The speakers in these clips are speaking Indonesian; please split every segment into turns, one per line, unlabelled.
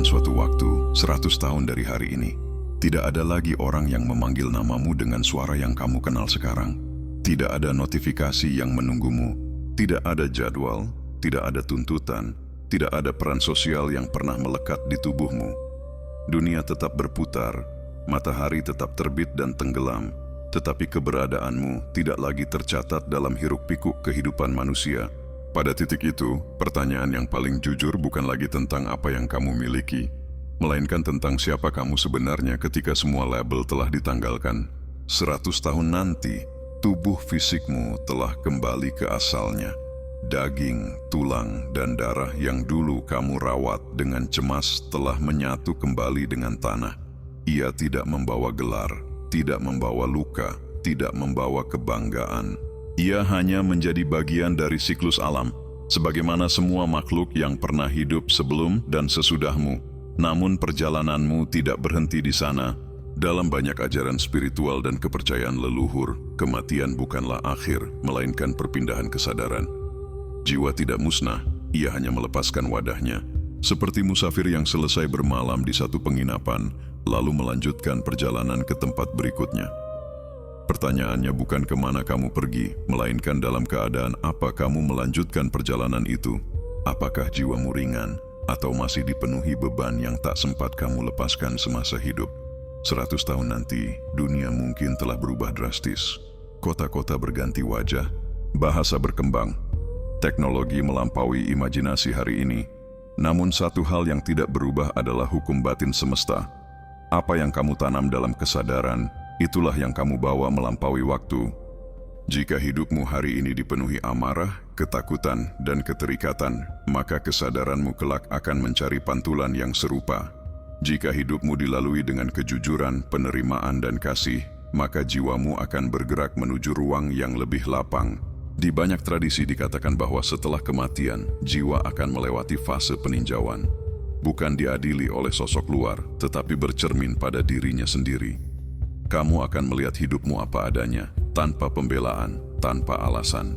suatu waktu, 100 tahun dari hari ini, tidak ada lagi orang yang memanggil namamu dengan suara yang kamu kenal sekarang. Tidak ada notifikasi yang menunggumu, tidak ada jadwal, tidak ada tuntutan, tidak ada peran sosial yang pernah melekat di tubuhmu. Dunia tetap berputar, matahari tetap terbit dan tenggelam, tetapi keberadaanmu tidak lagi tercatat dalam hiruk-pikuk kehidupan manusia. Pada titik itu, pertanyaan yang paling jujur bukan lagi tentang apa yang kamu miliki, melainkan tentang siapa kamu sebenarnya ketika semua label telah ditanggalkan. 100 tahun nanti, tubuh fisikmu telah kembali ke asalnya. Daging, tulang, dan darah yang dulu kamu rawat dengan cemas telah menyatu kembali dengan tanah. Ia tidak membawa gelar, tidak membawa luka, tidak membawa kebanggaan. Ia hanya menjadi bagian dari siklus alam, sebagaimana semua makhluk yang pernah hidup sebelum dan sesudahmu. Namun perjalananmu tidak berhenti di sana. Dalam banyak ajaran spiritual dan kepercayaan leluhur, kematian bukanlah akhir, melainkan perpindahan kesadaran. Jiwa tidak musnah, ia hanya melepaskan wadahnya. Seperti musafir yang selesai bermalam di satu penginapan, lalu melanjutkan perjalanan ke tempat berikutnya. Pertanyaannya bukan kemana kamu pergi, melainkan dalam keadaan apa kamu melanjutkan perjalanan itu. Apakah jiwamu ringan, atau masih dipenuhi beban yang tak sempat kamu lepaskan semasa hidup? 100 tahun nanti, dunia mungkin telah berubah drastis. Kota-kota berganti wajah, bahasa berkembang, teknologi melampaui imajinasi hari ini. Namun satu hal yang tidak berubah adalah hukum batin semesta. Apa yang kamu tanam dalam kesadaran, itulah yang kamu bawa melampaui waktu. Jika hidupmu hari ini dipenuhi amarah, ketakutan, dan keterikatan, maka kesadaranmu kelak akan mencari pantulan yang serupa. Jika hidupmu dilalui dengan kejujuran, penerimaan, dan kasih, maka jiwamu akan bergerak menuju ruang yang lebih lapang. Di banyak tradisi dikatakan bahwa setelah kematian, jiwa akan melewati fase peninjauan. Bukan diadili oleh sosok luar, tetapi bercermin pada dirinya sendiri. Kamu akan melihat hidupmu apa adanya, tanpa pembelaan, tanpa alasan.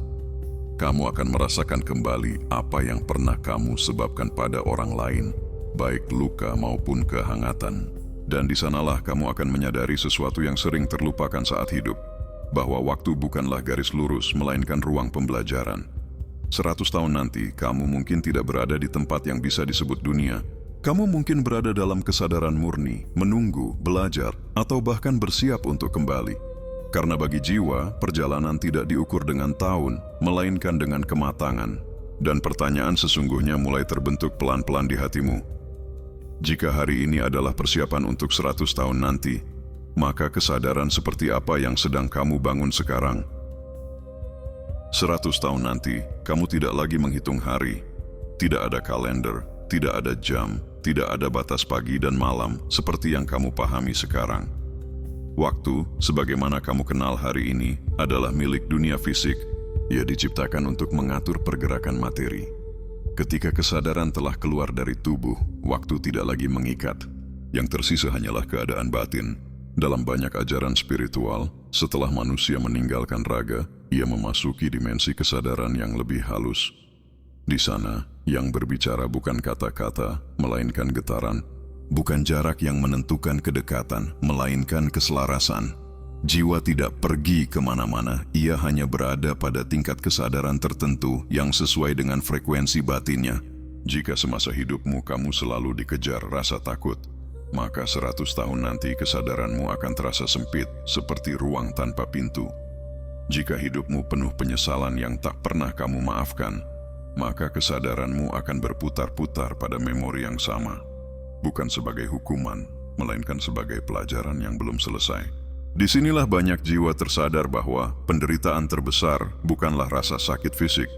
Kamu akan merasakan kembali apa yang pernah kamu sebabkan pada orang lain, baik luka maupun kehangatan. Dan di sanalah kamu akan menyadari sesuatu yang sering terlupakan saat hidup, bahwa waktu bukanlah garis lurus, melainkan ruang pembelajaran. 100 tahun nanti, kamu mungkin tidak berada di tempat yang bisa disebut dunia. Kamu mungkin berada dalam kesadaran murni, menunggu, belajar, atau bahkan bersiap untuk kembali. Karena bagi jiwa, perjalanan tidak diukur dengan tahun, melainkan dengan kematangan. Dan pertanyaan sesungguhnya mulai terbentuk pelan-pelan di hatimu. Jika hari ini adalah persiapan untuk 100 tahun nanti, maka kesadaran seperti apa yang sedang kamu bangun sekarang? 100 tahun nanti, kamu tidak lagi menghitung hari. Tidak ada kalender, tidak ada jam, tidak ada batas pagi dan malam seperti yang kamu pahami sekarang. Waktu, sebagaimana kamu kenal hari ini, adalah milik dunia fisik. Ia diciptakan untuk mengatur pergerakan materi. Ketika kesadaran telah keluar dari tubuh, waktu tidak lagi mengikat. Yang tersisa hanyalah keadaan batin. Dalam banyak ajaran spiritual, setelah manusia meninggalkan raga, ia memasuki dimensi kesadaran yang lebih halus. Di sana, yang berbicara bukan kata-kata, melainkan getaran. Bukan jarak yang menentukan kedekatan, melainkan keselarasan. Jiwa tidak pergi kemana-mana, ia hanya berada pada tingkat kesadaran tertentu yang sesuai dengan frekuensi batinnya. Jika semasa hidupmu kamu selalu dikejar rasa takut, maka 100 tahun nanti kesadaranmu akan terasa sempit, seperti ruang tanpa pintu. Jika hidupmu penuh penyesalan yang tak pernah kamu maafkan, maka kesadaranmu akan berputar-putar pada memori yang sama. Bukan sebagai hukuman, melainkan sebagai pelajaran yang belum selesai. Disinilah banyak jiwa tersadar bahwa penderitaan terbesar bukanlah rasa sakit fisik,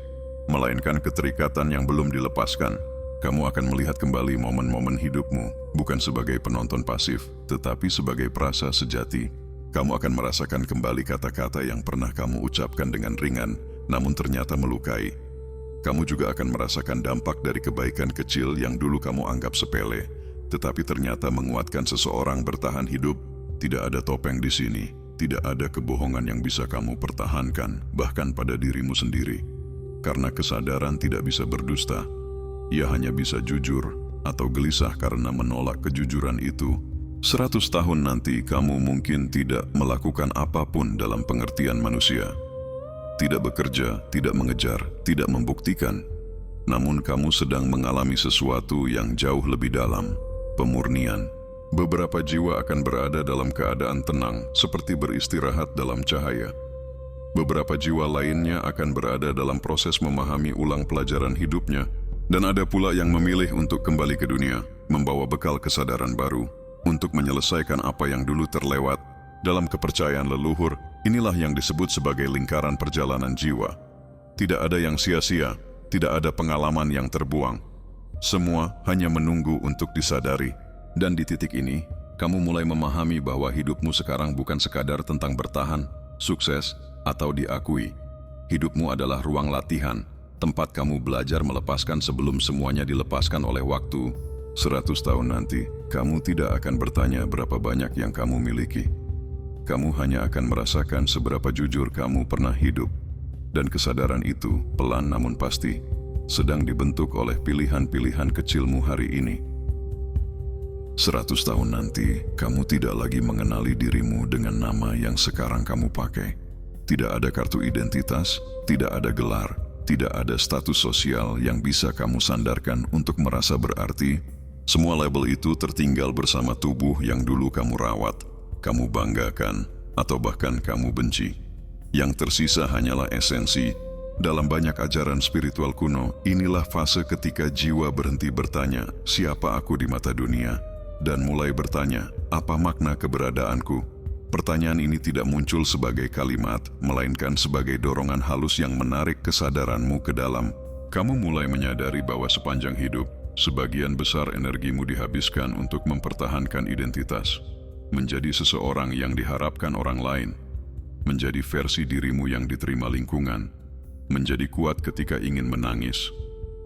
melainkan keterikatan yang belum dilepaskan. Kamu akan melihat kembali momen-momen hidupmu, bukan sebagai penonton pasif, tetapi sebagai perasa sejati. Kamu akan merasakan kembali kata-kata yang pernah kamu ucapkan dengan ringan, namun ternyata melukai. Kamu juga akan merasakan dampak dari kebaikan kecil yang dulu kamu anggap sepele, tetapi ternyata menguatkan seseorang bertahan hidup. Tidak ada topeng di sini, tidak ada kebohongan yang bisa kamu pertahankan, bahkan pada dirimu sendiri. Karena kesadaran tidak bisa berdusta, ia hanya bisa jujur, atau gelisah karena menolak kejujuran itu, 100 tahun nanti kamu mungkin tidak melakukan apapun dalam pengertian manusia. Tidak bekerja, tidak mengejar, tidak membuktikan. Namun kamu sedang mengalami sesuatu yang jauh lebih dalam, pemurnian. Beberapa jiwa akan berada dalam keadaan tenang, seperti beristirahat dalam cahaya. Beberapa jiwa lainnya akan berada dalam proses memahami ulang pelajaran hidupnya, dan ada pula yang memilih untuk kembali ke dunia, membawa bekal kesadaran baru, untuk menyelesaikan apa yang dulu terlewat. Dalam kepercayaan leluhur, inilah yang disebut sebagai lingkaran perjalanan jiwa. Tidak ada yang sia-sia, tidak ada pengalaman yang terbuang. Semua hanya menunggu untuk disadari. Dan di titik ini, kamu mulai memahami bahwa hidupmu sekarang bukan sekadar tentang bertahan, sukses, atau diakui. Hidupmu adalah ruang latihan, tempat kamu belajar melepaskan sebelum semuanya dilepaskan oleh waktu. 100 tahun nanti, kamu tidak akan bertanya berapa banyak yang kamu miliki. Kamu hanya akan merasakan seberapa jujur kamu pernah hidup. Dan kesadaran itu, pelan namun pasti, sedang dibentuk oleh pilihan-pilihan kecilmu hari ini. 100 tahun nanti, kamu tidak lagi mengenali dirimu dengan nama yang sekarang kamu pakai. Tidak ada kartu identitas, tidak ada gelar, tidak ada status sosial yang bisa kamu sandarkan untuk merasa berarti. Semua label itu tertinggal bersama tubuh yang dulu kamu rawat, kamu banggakan, atau bahkan kamu benci. Yang tersisa hanyalah esensi. Dalam banyak ajaran spiritual kuno, inilah fase ketika jiwa berhenti bertanya, siapa aku di mata dunia? Dan mulai bertanya, apa makna keberadaanku? Pertanyaan ini tidak muncul sebagai kalimat, melainkan sebagai dorongan halus yang menarik kesadaranmu ke dalam. Kamu mulai menyadari bahwa sepanjang hidup, sebagian besar energimu dihabiskan untuk mempertahankan identitas, menjadi seseorang yang diharapkan orang lain, menjadi versi dirimu yang diterima lingkungan, menjadi kuat ketika ingin menangis,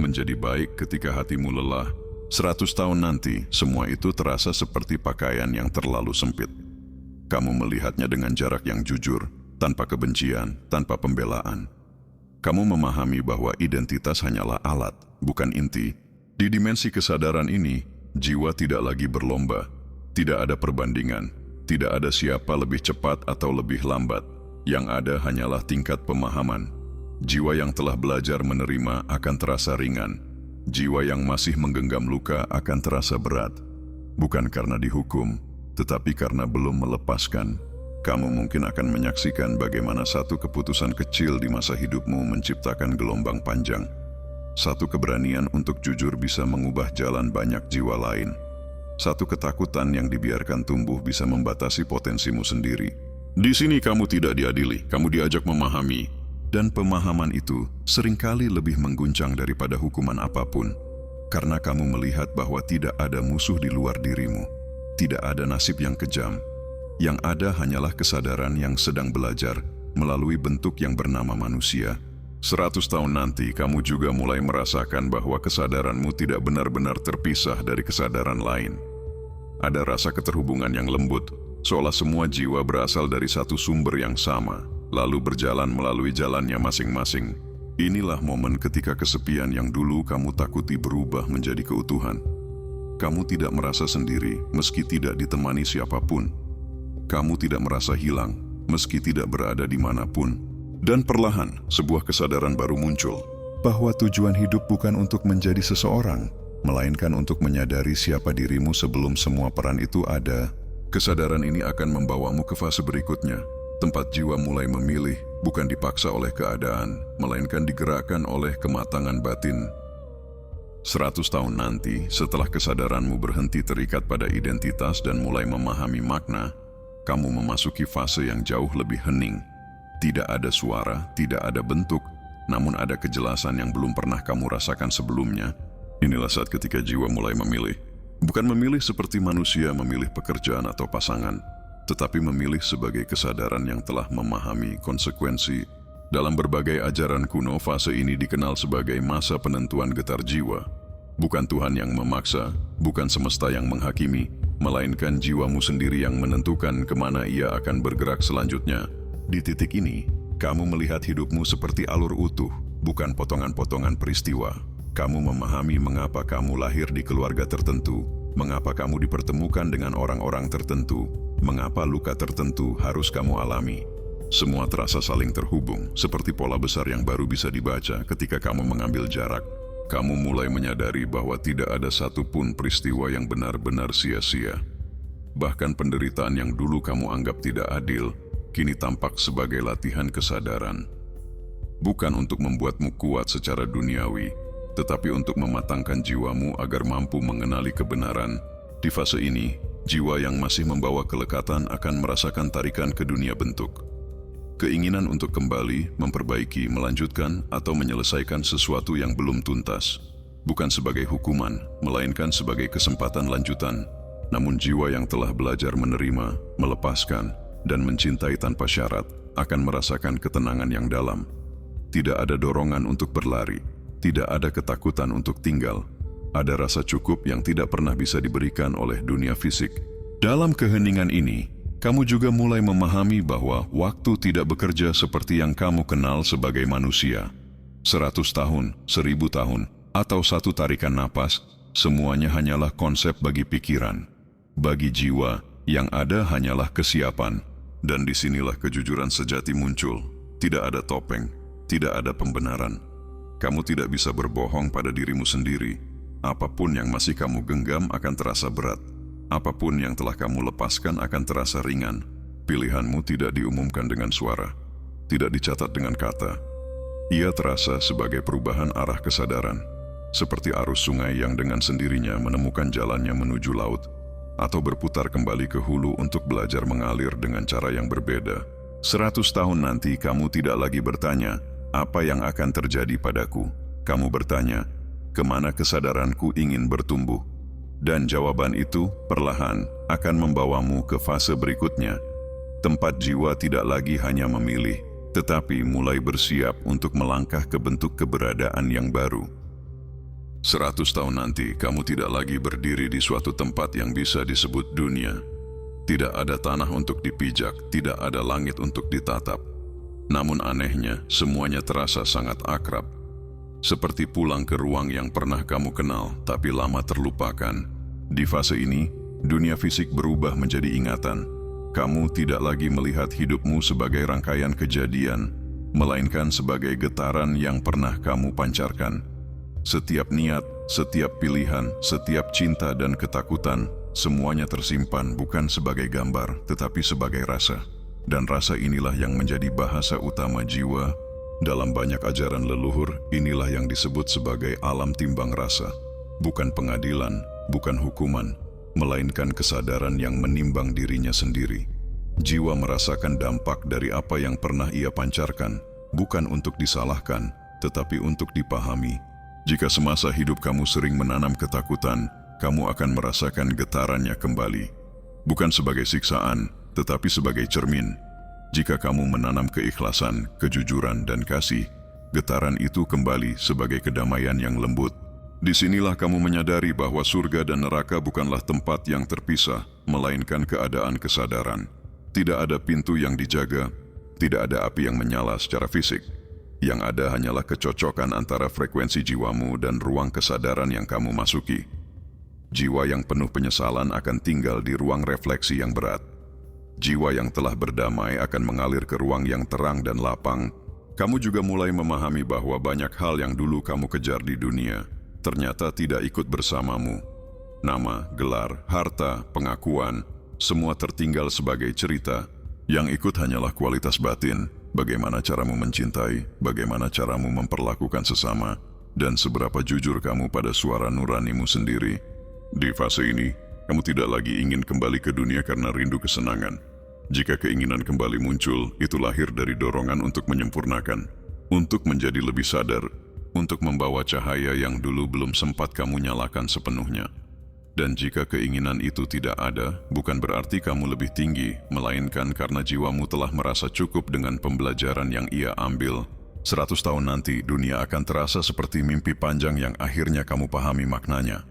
menjadi baik ketika hatimu lelah. 100 tahun nanti, semua itu terasa seperti pakaian yang terlalu sempit. Kamu melihatnya dengan jarak yang jujur, tanpa kebencian, tanpa pembelaan. Kamu memahami bahwa identitas hanyalah alat, bukan inti. Di dimensi kesadaran ini, jiwa tidak lagi berlomba. Tidak ada perbandingan, tidak ada siapa lebih cepat atau lebih lambat. Yang ada hanyalah tingkat pemahaman. Jiwa yang telah belajar menerima akan terasa ringan. Jiwa yang masih menggenggam luka akan terasa berat. Bukan karena dihukum, tetapi karena belum melepaskan. Kamu mungkin akan menyaksikan bagaimana satu keputusan kecil di masa hidupmu menciptakan gelombang panjang. Satu keberanian untuk jujur bisa mengubah jalan banyak jiwa lain. Satu ketakutan yang dibiarkan tumbuh bisa membatasi potensimu sendiri. Di sini kamu tidak diadili, kamu diajak memahami. Dan pemahaman itu seringkali lebih mengguncang daripada hukuman apapun. Karena kamu melihat bahwa tidak ada musuh di luar dirimu. Tidak ada nasib yang kejam. Yang ada hanyalah kesadaran yang sedang belajar melalui bentuk yang bernama manusia. 100 tahun nanti kamu juga mulai merasakan bahwa kesadaranmu tidak benar-benar terpisah dari kesadaran lain. Ada rasa keterhubungan yang lembut, seolah semua jiwa berasal dari satu sumber yang sama, lalu berjalan melalui jalannya masing-masing. Inilah momen ketika kesepian yang dulu kamu takuti berubah menjadi keutuhan. Kamu tidak merasa sendiri meski tidak ditemani siapapun. Kamu tidak merasa hilang meski tidak berada dimanapun. Dan perlahan, sebuah kesadaran baru muncul, bahwa tujuan hidup bukan untuk menjadi seseorang, melainkan untuk menyadari siapa dirimu sebelum semua peran itu ada. Kesadaran ini akan membawamu ke fase berikutnya, tempat jiwa mulai memilih, bukan dipaksa oleh keadaan, melainkan digerakkan oleh kematangan batin. 100 tahun nanti, setelah kesadaranmu berhenti terikat pada identitas dan mulai memahami makna, kamu memasuki fase yang jauh lebih hening. Tidak ada suara, tidak ada bentuk, namun ada kejelasan yang belum pernah kamu rasakan sebelumnya. Inilah saat ketika jiwa mulai memilih. Bukan memilih seperti manusia memilih pekerjaan atau pasangan, tetapi memilih sebagai kesadaran yang telah memahami konsekuensi. Dalam berbagai ajaran kuno, fase ini dikenal sebagai masa penentuan getar jiwa. Bukan Tuhan yang memaksa, bukan semesta yang menghakimi, melainkan jiwamu sendiri yang menentukan kemana ia akan bergerak selanjutnya. Di titik ini, kamu melihat hidupmu seperti alur utuh, bukan potongan-potongan peristiwa. Kamu memahami mengapa kamu lahir di keluarga tertentu, mengapa kamu dipertemukan dengan orang-orang tertentu, mengapa luka tertentu harus kamu alami. Semua terasa saling terhubung, seperti pola besar yang baru bisa dibaca ketika kamu mengambil jarak. Kamu mulai menyadari bahwa tidak ada satupun peristiwa yang benar-benar sia-sia. Bahkan penderitaan yang dulu kamu anggap tidak adil, kini tampak sebagai latihan kesadaran. Bukan untuk membuatmu kuat secara duniawi, tetapi untuk mematangkan jiwamu agar mampu mengenali kebenaran. Di fase ini, jiwa yang masih membawa kelekatan akan merasakan tarikan ke dunia bentuk. Keinginan untuk kembali, memperbaiki, melanjutkan, atau menyelesaikan sesuatu yang belum tuntas. Bukan sebagai hukuman, melainkan sebagai kesempatan lanjutan. Namun jiwa yang telah belajar menerima, melepaskan, dan mencintai tanpa syarat akan merasakan ketenangan yang dalam. Tidak ada dorongan untuk berlari. Tidak ada ketakutan untuk tinggal. Ada rasa cukup yang tidak pernah bisa diberikan oleh dunia fisik. Dalam keheningan ini, kamu juga mulai memahami bahwa waktu tidak bekerja seperti yang kamu kenal sebagai manusia. 100 tahun, 1000 tahun, atau satu tarikan napas, semuanya hanyalah konsep bagi pikiran. Bagi jiwa, yang ada hanyalah kesiapan. Dan disinilah kejujuran sejati muncul. Tidak ada topeng, tidak ada pembenaran. Kamu tidak bisa berbohong pada dirimu sendiri. Apapun yang masih kamu genggam akan terasa berat. Apapun yang telah kamu lepaskan akan terasa ringan. Pilihanmu tidak diumumkan dengan suara, tidak dicatat dengan kata. Ia terasa sebagai perubahan arah kesadaran, seperti arus sungai yang dengan sendirinya menemukan jalannya menuju laut, atau berputar kembali ke hulu untuk belajar mengalir dengan cara yang berbeda. 100 tahun nanti kamu tidak lagi bertanya, apa yang akan terjadi padaku? Kamu bertanya, kemana kesadaranku ingin bertumbuh? Dan jawaban itu perlahan akan membawamu ke fase berikutnya. Tempat jiwa tidak lagi hanya memilih, tetapi mulai bersiap untuk melangkah ke bentuk keberadaan yang baru. 100 tahun nanti kamu tidak lagi berdiri di suatu tempat yang bisa disebut dunia. Tidak ada tanah untuk dipijak, tidak ada langit untuk ditatap. Namun anehnya, semuanya terasa sangat akrab. Seperti pulang ke ruang yang pernah kamu kenal, tapi lama terlupakan. Di fase ini, dunia fisik berubah menjadi ingatan. Kamu tidak lagi melihat hidupmu sebagai rangkaian kejadian, melainkan sebagai getaran yang pernah kamu pancarkan. Setiap niat, setiap pilihan, setiap cinta dan ketakutan, semuanya tersimpan bukan sebagai gambar, tetapi sebagai rasa. Dan rasa inilah yang menjadi bahasa utama jiwa. Dalam banyak ajaran leluhur, inilah yang disebut sebagai alam timbang rasa. Bukan pengadilan, bukan hukuman, melainkan kesadaran yang menimbang dirinya sendiri. Jiwa merasakan dampak dari apa yang pernah ia pancarkan, bukan untuk disalahkan, tetapi untuk dipahami. Jika semasa hidup kamu sering menanam ketakutan, kamu akan merasakan getarannya kembali. Bukan sebagai siksaan, tetapi sebagai cermin. Jika kamu menanam keikhlasan, kejujuran, dan kasih, getaran itu kembali sebagai kedamaian yang lembut. Disinilah kamu menyadari bahwa surga dan neraka bukanlah tempat yang terpisah, melainkan keadaan kesadaran. Tidak ada pintu yang dijaga, tidak ada api yang menyala secara fisik. Yang ada hanyalah kecocokan antara frekuensi jiwamu dan ruang kesadaran yang kamu masuki. Jiwa yang penuh penyesalan akan tinggal di ruang refleksi yang berat. Jiwa yang telah berdamai akan mengalir ke ruang yang terang dan lapang. Kamu juga mulai memahami bahwa banyak hal yang dulu kamu kejar di dunia ternyata tidak ikut bersamamu. Nama, gelar, harta, pengakuan, semua tertinggal sebagai cerita. Yang ikut hanyalah kualitas batin, bagaimana caramu mencintai, bagaimana caramu memperlakukan sesama, dan seberapa jujur kamu pada suara nuranimu sendiri. Di fase ini, kamu tidak lagi ingin kembali ke dunia karena rindu kesenangan. Jika keinginan kembali muncul, itu lahir dari dorongan untuk menyempurnakan, untuk menjadi lebih sadar, untuk membawa cahaya yang dulu belum sempat kamu nyalakan sepenuhnya. Dan jika keinginan itu tidak ada, bukan berarti kamu lebih tinggi, melainkan karena jiwamu telah merasa cukup dengan pembelajaran yang ia ambil. 100 tahun nanti, dunia akan terasa seperti mimpi panjang yang akhirnya kamu pahami maknanya.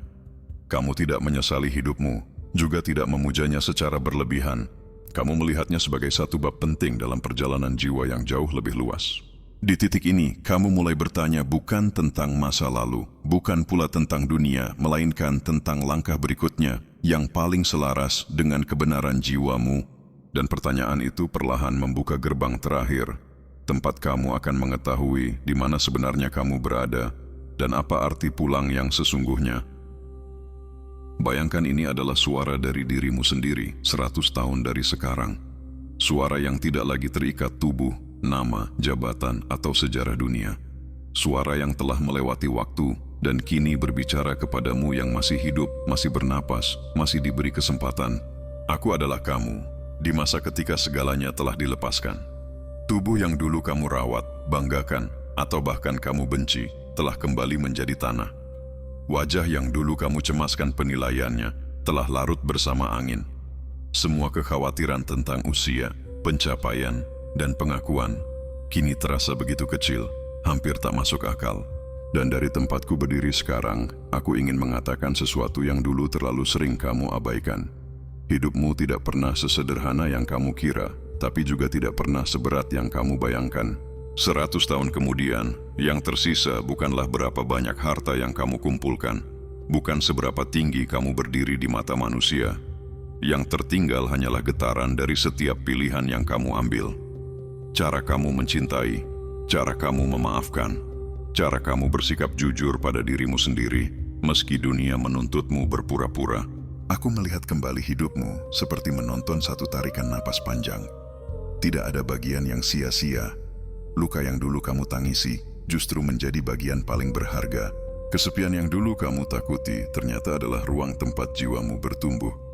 Kamu tidak menyesali hidupmu, juga tidak memujanya secara berlebihan. Kamu melihatnya sebagai satu bab penting dalam perjalanan jiwa yang jauh lebih luas. Di titik ini, kamu mulai bertanya bukan tentang masa lalu, bukan pula tentang dunia, melainkan tentang langkah berikutnya yang paling selaras dengan kebenaran jiwamu. Dan pertanyaan itu perlahan membuka gerbang terakhir, tempat kamu akan mengetahui di mana sebenarnya kamu berada dan apa arti pulang yang sesungguhnya. Bayangkan ini adalah suara dari dirimu sendiri 100 tahun dari sekarang. Suara yang tidak lagi terikat tubuh, nama, jabatan, atau sejarah dunia. Suara yang telah melewati waktu dan kini berbicara kepadamu yang masih hidup, masih bernapas, masih diberi kesempatan. Aku adalah kamu, di masa ketika segalanya telah dilepaskan. Tubuh yang dulu kamu rawat, banggakan, atau bahkan kamu benci, telah kembali menjadi tanah. Wajah yang dulu kamu cemaskan penilaiannya, telah larut bersama angin. Semua kekhawatiran tentang usia, pencapaian, dan pengakuan kini terasa begitu kecil, hampir tak masuk akal. Dan dari tempatku berdiri sekarang, aku ingin mengatakan sesuatu yang dulu terlalu sering kamu abaikan. Hidupmu tidak pernah sesederhana yang kamu kira, tapi juga tidak pernah seberat yang kamu bayangkan. 100 tahun kemudian, yang tersisa bukanlah berapa banyak harta yang kamu kumpulkan, bukan seberapa tinggi kamu berdiri di mata manusia. Yang tertinggal hanyalah getaran dari setiap pilihan yang kamu ambil. Cara kamu mencintai, cara kamu memaafkan, cara kamu bersikap jujur pada dirimu sendiri, meski dunia menuntutmu berpura-pura. Aku melihat kembali hidupmu seperti menonton satu tarikan napas panjang. Tidak ada bagian yang sia-sia. Luka yang dulu kamu tangisi justru menjadi bagian paling berharga. Kesepian yang dulu kamu takuti ternyata adalah ruang tempat jiwamu bertumbuh.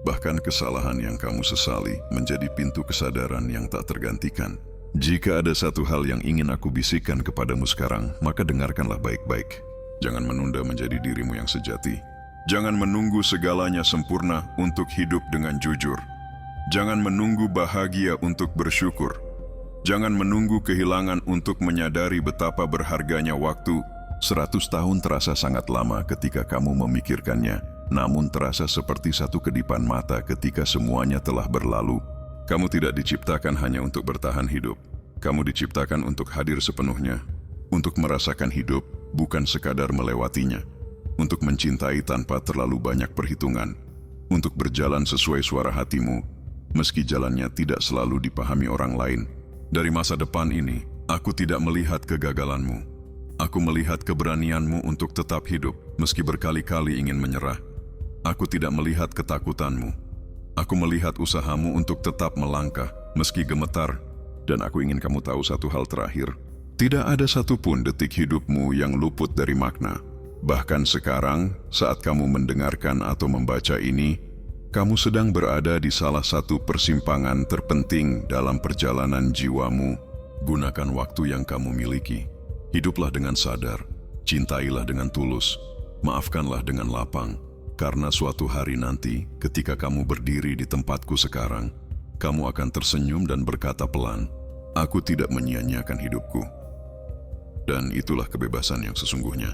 Bahkan kesalahan yang kamu sesali menjadi pintu kesadaran yang tak tergantikan. Jika ada satu hal yang ingin aku bisikkan kepadamu sekarang, maka dengarkanlah baik-baik. Jangan menunda menjadi dirimu yang sejati. Jangan menunggu segalanya sempurna untuk hidup dengan jujur. Jangan menunggu bahagia untuk bersyukur. Jangan menunggu kehilangan untuk menyadari betapa berharganya waktu. 100 tahun terasa sangat lama ketika kamu memikirkannya, namun terasa seperti satu kedipan mata ketika semuanya telah berlalu. Kamu tidak diciptakan hanya untuk bertahan hidup. Kamu diciptakan untuk hadir sepenuhnya, untuk merasakan hidup, bukan sekadar melewatinya, untuk mencintai tanpa terlalu banyak perhitungan, untuk berjalan sesuai suara hatimu, meski jalannya tidak selalu dipahami orang lain. Dari masa depan ini, aku tidak melihat kegagalanmu. Aku melihat keberanianmu untuk tetap hidup, meski berkali-kali ingin menyerah. Aku tidak melihat ketakutanmu. Aku melihat usahamu untuk tetap melangkah, meski gemetar. Dan aku ingin kamu tahu satu hal terakhir. Tidak ada satupun detik hidupmu yang luput dari makna. Bahkan sekarang, saat kamu mendengarkan atau membaca ini, kamu sedang berada di salah satu persimpangan terpenting dalam perjalanan jiwamu. Gunakan waktu yang kamu miliki. Hiduplah dengan sadar, cintailah dengan tulus, maafkanlah dengan lapang. Karena suatu hari nanti, ketika kamu berdiri di tempatku sekarang, kamu akan tersenyum dan berkata pelan, "Aku tidak menyia-nyiakan hidupku." Dan itulah kebebasan yang sesungguhnya.